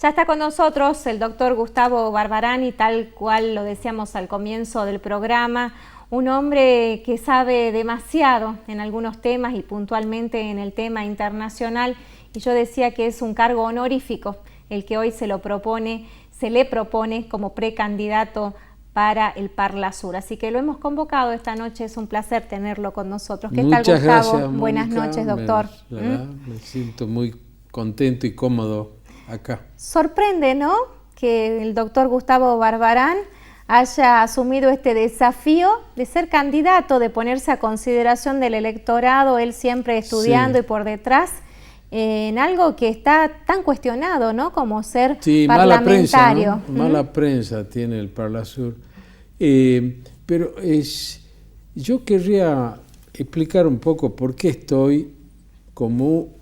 Ya está con nosotros el doctor Gustavo Barbarán y tal cual lo decíamos al comienzo del programa, un hombre que sabe demasiado en algunos temas y puntualmente en el tema internacional, y yo decía que es un cargo honorífico el que hoy se le propone como precandidato para el Parlasur. Así que lo hemos convocado esta noche, es un placer tenerlo con nosotros. ¿Qué tal, Gustavo? Gracias, buenas Mónica. Noches, doctor. Me siento muy contento y cómodo acá. Sorprende, ¿no?, que el doctor Gustavo Barbarán haya asumido este desafío de ser candidato, de ponerse a consideración del electorado, él siempre estudiando y por detrás, en algo que está tan cuestionado, ¿no?, como ser parlamentario. Mala prensa tiene el Parlasur. Pero yo querría explicar un poco por qué estoy como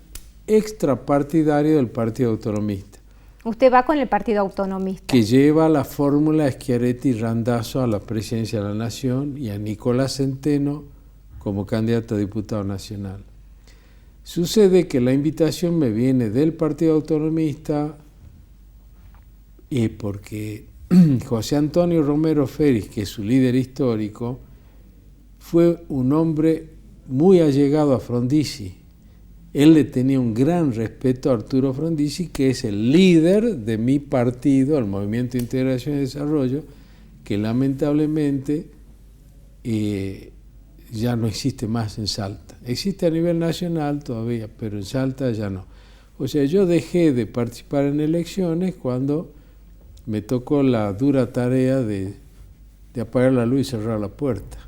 extrapartidario del Partido Autonomista. Usted va con el Partido Autonomista. Que lleva la fórmula Schiaretti-Randazzo a la presidencia de la Nación y a Nicolás Centeno como candidato a diputado nacional. Sucede que la invitación me viene del Partido Autonomista porque José Antonio Romero Félix, que es su líder histórico, fue un hombre muy allegado a Frondizi. Él le tenía un gran respeto a Arturo Frondizi, que es el líder de mi partido, el Movimiento de Integración y Desarrollo, que lamentablemente ya no existe más en Salta. Existe a nivel nacional todavía, pero en Salta ya no. O sea, yo dejé de participar en elecciones cuando me tocó la dura tarea de apagar la luz y cerrar la puerta.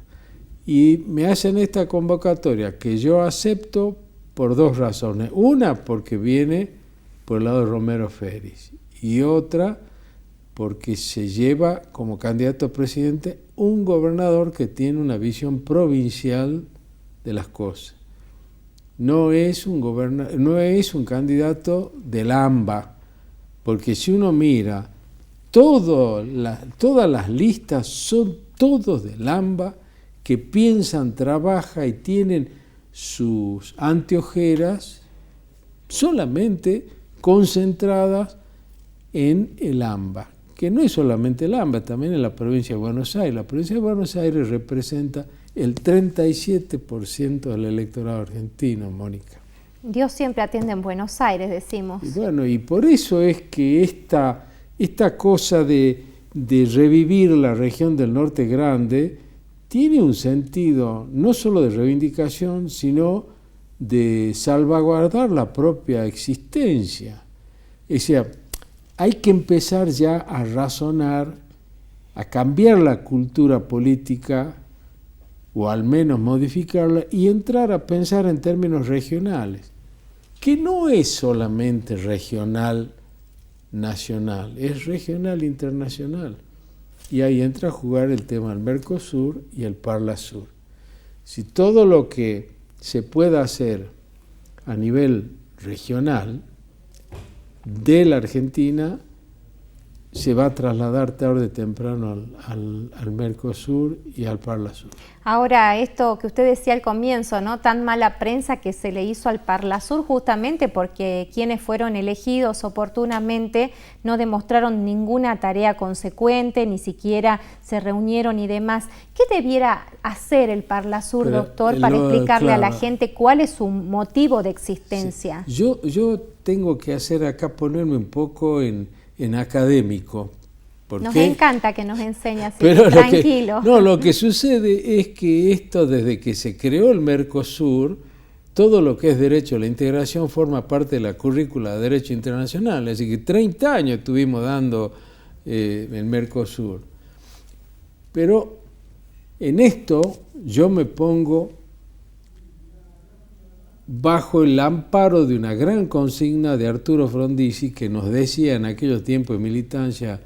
Y me hacen esta convocatoria que yo acepto por dos razones. Una, porque viene por el lado de Romero Félix, y otra, porque se lleva como candidato a presidente un gobernador que tiene una visión provincial de las cosas. No es un candidato del AMBA, porque si uno mira, todas las listas son todos del AMBA que piensan, trabajan y tienen sus anteojeras solamente concentradas en el AMBA, que no es solamente el AMBA, también en la provincia de Buenos Aires. La provincia de Buenos Aires representa el 37% del electorado argentino, Mónica. Dios siempre atiende en Buenos Aires, decimos. Y bueno, y por eso es que esta cosa de revivir la región del Norte Grande tiene un sentido no solo de reivindicación, sino de salvaguardar la propia existencia. O sea, hay que empezar ya a razonar, a cambiar la cultura política, o al menos modificarla, y entrar a pensar en términos regionales, que no es solamente regional nacional, es regional internacional. Y ahí entra a jugar el tema del Mercosur y el Parlasur. Si todo lo que se pueda hacer a nivel regional de la Argentina se va a trasladar tarde o temprano al Mercosur y al Parlasur. Ahora, esto que usted decía al comienzo, ¿no?, tan mala prensa que se le hizo al Parlasur, justamente porque quienes fueron elegidos oportunamente no demostraron ninguna tarea consecuente, ni siquiera se reunieron y demás. ¿Qué debiera hacer el Parlasur, doctor, para explicarle a la gente cuál es su motivo de existencia? Sí. Yo tengo que hacer acá, ponerme un poco en académico. Nos encanta que nos enseñe así, tranquilo. Lo que sucede es que esto, desde que se creó el Mercosur, todo lo que es derecho a la integración forma parte de la currícula de Derecho Internacional. Así que 30 años estuvimos dando el Mercosur. Pero en esto yo me pongo bajo el amparo de una gran consigna de Arturo Frondizi, que nos decía en aquellos tiempos de militancia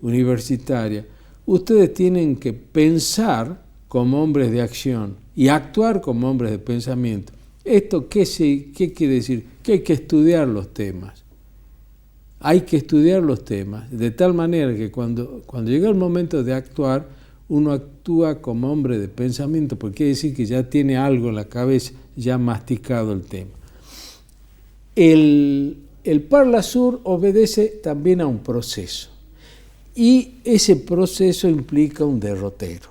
universitaria: ustedes tienen que pensar como hombres de acción y actuar como hombres de pensamiento. ¿Esto qué quiere decir? Que hay que estudiar los temas. Hay que estudiar los temas, de tal manera que cuando llega el momento de actuar, uno actúa como hombre de pensamiento, porque quiere decir que ya tiene algo en la cabeza, ya masticado el tema. el Parlasur obedece también a un proceso y ese proceso implica un derrotero.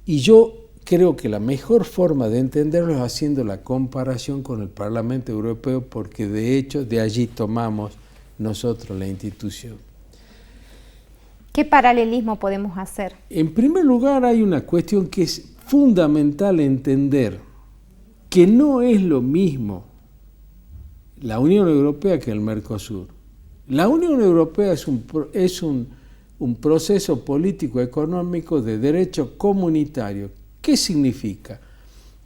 Y yo creo que la mejor forma de entenderlo es haciendo la comparación con el Parlamento Europeo, porque de hecho de allí tomamos nosotros la institución. ¿Qué paralelismo podemos hacer? En primer lugar, hay una cuestión que es fundamental entender, que no es lo mismo la Unión Europea que el Mercosur. La Unión Europea es un proceso político-económico de derecho comunitario. ¿Qué significa?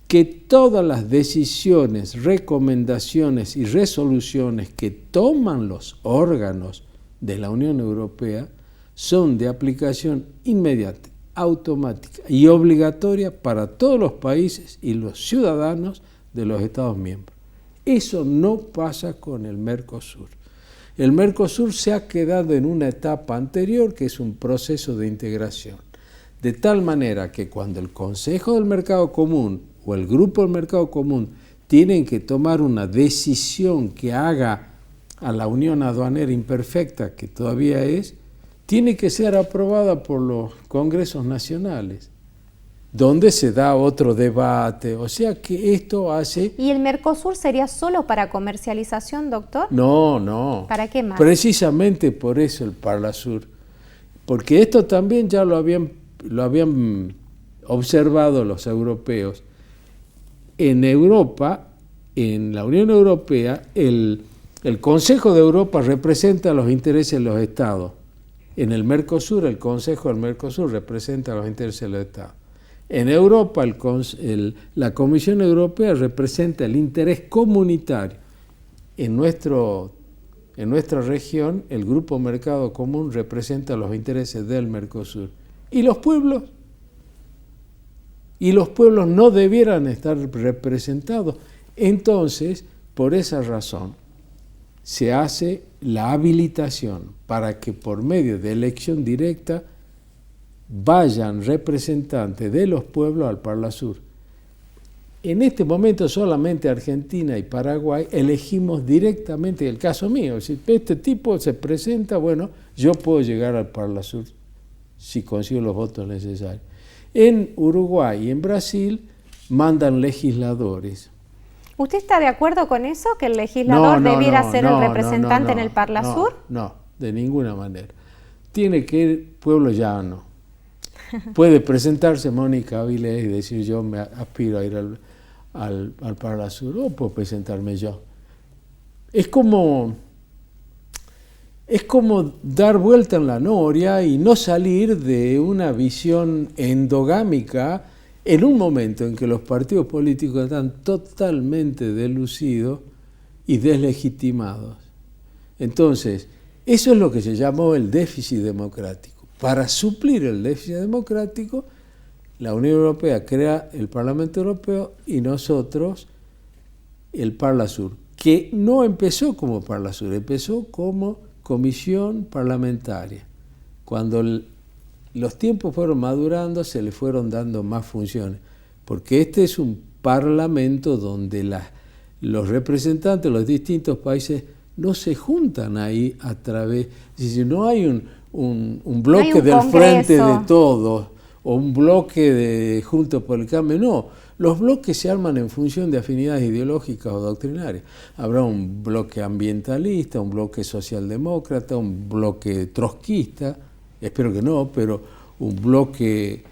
Que todas las decisiones, recomendaciones y resoluciones que toman los órganos de la Unión Europea son de aplicación inmediata, automática y obligatoria para todos los países y los ciudadanos de los Estados miembros. Eso no pasa con el Mercosur. El Mercosur se ha quedado en una etapa anterior, que es un proceso de integración, de tal manera que cuando el Consejo del Mercado Común o el Grupo del Mercado Común tienen que tomar una decisión que haga a la Unión Aduanera imperfecta, que todavía es, tiene que ser aprobada por los congresos nacionales, donde se da otro debate. O sea que esto hace... ¿Y el Mercosur sería solo para comercialización, doctor? No, no. ¿Para qué más? Precisamente por eso el Parlasur. Porque esto también ya lo habían observado los europeos. En Europa, en la Unión Europea, el Consejo de Europa representa los intereses de los Estados. En el Mercosur, el Consejo del Mercosur representa los intereses de los Estados. En Europa, la Comisión Europea representa el interés comunitario. En nuestra región, el Grupo Mercado Común representa los intereses del Mercosur. ¿Y los pueblos? Y los pueblos no debieran estar representados. Entonces, por esa razón, se hace la habilitación para que por medio de elección directa vayan representantes de los pueblos al Parlasur. En este momento solamente Argentina y Paraguay elegimos directamente, el caso mío, si este tipo se presenta, bueno, yo puedo llegar al Parlasur si consigo los votos necesarios. En Uruguay y en Brasil mandan legisladores. ¿Usted está de acuerdo con eso, que el legislador debiera ser el representante en el Parlasur? No, de ninguna manera. Tiene que ir pueblo llano. Puede presentarse Mónica Avilés y decir yo me aspiro a ir al Parlasur, o puedo presentarme yo. Es como dar vuelta en la noria y no salir de una visión endogámica en un momento en que los partidos políticos están totalmente deslucidos y deslegitimados. Entonces, eso es lo que se llamó el déficit democrático. Para suplir el déficit democrático, la Unión Europea crea el Parlamento Europeo y nosotros el Parlasur, que no empezó como Parlasur, empezó como comisión parlamentaria. Cuando los tiempos fueron madurando, se le fueron dando más funciones, porque este es un parlamento donde los representantes de los distintos países no se juntan ahí a través, si no hay un bloque del frente de todos, o un bloque de Juntos por el Cambio, no. Los bloques se arman en función de afinidades ideológicas o doctrinarias. Habrá un bloque ambientalista, un bloque socialdemócrata, un bloque trotskista, espero que no, pero un bloque...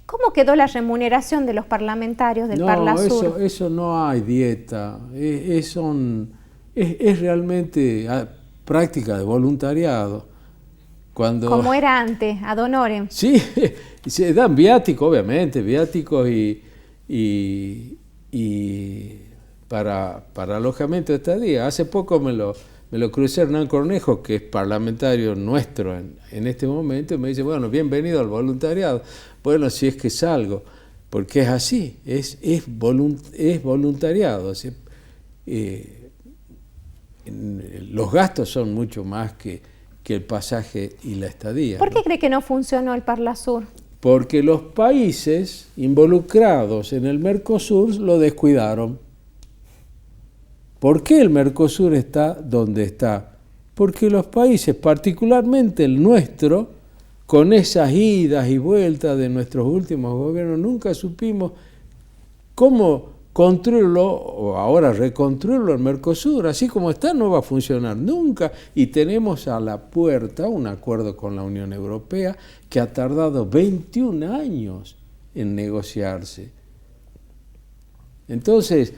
¿Cómo quedó la remuneración de los parlamentarios del Parlasur? Eso no hay dieta, es realmente práctica de voluntariado. Como era antes, ad honorem. Sí, se dan viáticos, obviamente, viáticos y para alojamiento de estadía. Hace poco me lo crucé Hernán Cornejo, que es parlamentario nuestro en este momento, y me dice, bueno, bienvenido al voluntariado. Bueno, si es que salgo, porque es así, es voluntariado. Los gastos son mucho más que el pasaje y la estadía. ¿Por qué cree que no funcionó el Parlasur? Porque los países involucrados en el Mercosur lo descuidaron. ¿Por qué el Mercosur está donde está? Porque los países, particularmente el nuestro, con esas idas y vueltas de nuestros últimos gobiernos, nunca supimos cómo construirlo, o ahora reconstruirlo el Mercosur. Así como está, no va a funcionar nunca. Y tenemos a la puerta un acuerdo con la Unión Europea que ha tardado 21 años en negociarse. Entonces,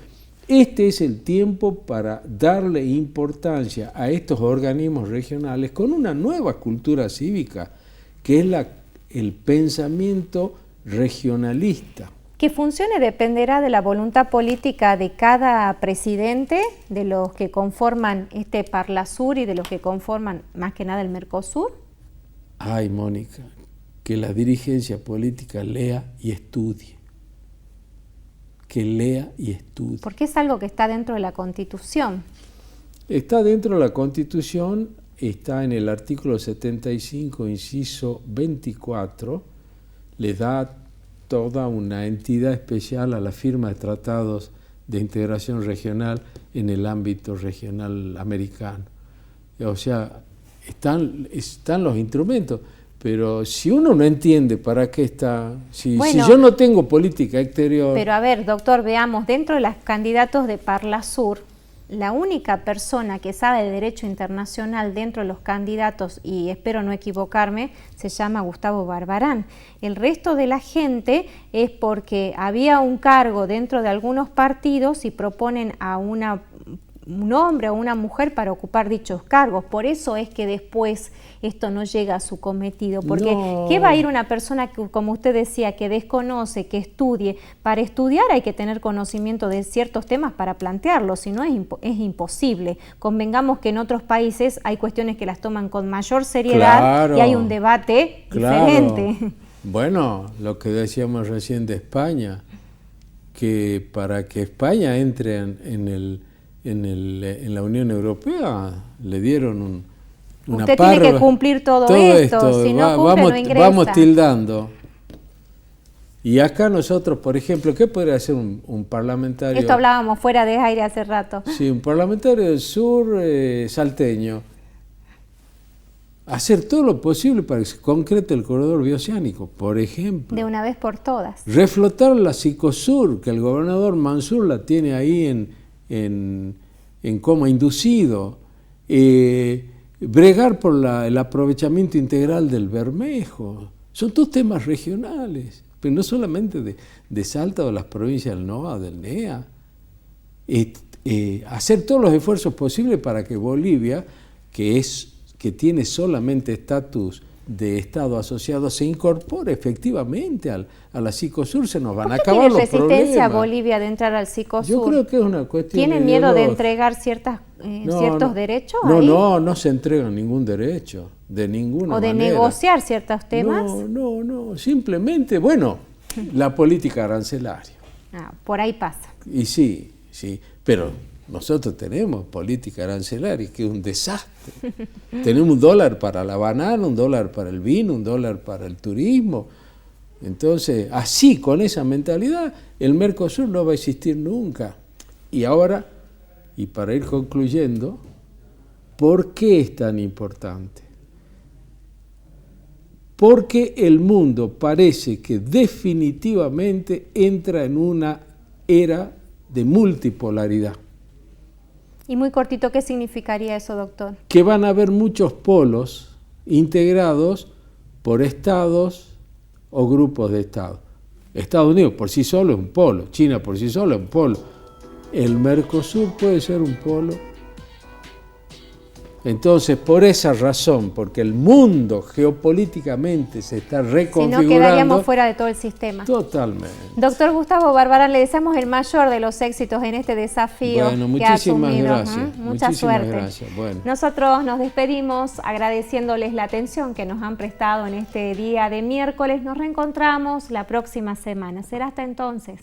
este es el tiempo para darle importancia a estos organismos regionales con una nueva cultura cívica, que es el pensamiento regionalista. Que funcione dependerá de la voluntad política de cada presidente, de los que conforman este Parlasur y de los que conforman más que nada el Mercosur. Ay, Mónica, que la dirigencia política lea y estudie. Que lea y estudie. Porque es algo que está dentro de la Constitución. Está dentro de la Constitución, está en el artículo 75, inciso 24, le da toda una entidad especial a la firma de tratados de integración regional en el ámbito regional americano. O sea, están los instrumentos. Pero si uno no entiende para qué está, si yo no tengo política exterior... Pero a ver, doctor, veamos, dentro de los candidatos de Parlasur, la única persona que sabe de derecho internacional dentro de los candidatos, y espero no equivocarme, se llama Gustavo Barbarán. El resto de la gente es porque había un cargo dentro de algunos partidos y proponen a un hombre o una mujer para ocupar dichos cargos. Por eso es que después esto no llega a su cometido, porque ¿qué va a ir una persona que, como usted decía, que desconoce, que estudie? Para estudiar hay que tener conocimiento de ciertos temas para plantearlos, si no es imposible. Convengamos que en otros países hay cuestiones que las toman con mayor seriedad y hay un debate diferente. Bueno, lo que decíamos recién de España, que para que España entre en la Unión Europea le dieron una Usted parva. Tiene que cumplir todo esto, si no cumple no ingresa. Vamos tildando. Y acá nosotros, por ejemplo, ¿qué podría hacer un parlamentario? Esto hablábamos fuera de aire hace rato. Sí, un parlamentario del sur salteño. Hacer todo lo posible para que se concrete el corredor bioceánico, por ejemplo. De una vez por todas. Reflotar la Cicosur, que el gobernador Mansur la tiene ahí en coma inducido. Bregar por el aprovechamiento integral del Bermejo. Son todos temas regionales, pero no solamente de Salta o las provincias del NOA, del NEA. Hacer todos los esfuerzos posibles para que Bolivia, que tiene solamente estatus de Estado asociado, se incorpore efectivamente a la Cicosur. Se nos van a acabar los problemas. ¿Tiene resistencia a Bolivia de entrar al Cicosur? Yo creo que es una cuestión ¿Tiene miedo de entregar ciertos derechos? No se entrega ningún derecho, de ninguna manera. ¿O de negociar ciertos temas? No, simplemente, bueno, la política arancelaria. Por ahí pasa. Y sí, pero nosotros tenemos política arancelaria, que es un desastre. Tenemos $1 para la banana, $1 para el vino, $1 para el turismo. Entonces, así, con esa mentalidad, el Mercosur no va a existir nunca. Y ahora, y para ir concluyendo, ¿por qué es tan importante? Porque el mundo parece que definitivamente entra en una era de multipolaridad. Y muy cortito, ¿qué significaría eso, doctor? Que van a haber muchos polos integrados por estados o grupos de estados. Estados Unidos por sí solo es un polo, China por sí solo es un polo. El Mercosur puede ser un polo. Entonces, por esa razón, porque el mundo geopolíticamente se está reconfigurando... Si no, quedaríamos fuera de todo el sistema. Totalmente. Doctor Gustavo Barbarán, le deseamos el mayor de los éxitos en este desafío que ha asumido. Muchísimas gracias. Mucha suerte. Gracias. Bueno. Nosotros nos despedimos agradeciéndoles la atención que nos han prestado en este día de miércoles. Nos reencontramos la próxima semana. Será hasta entonces.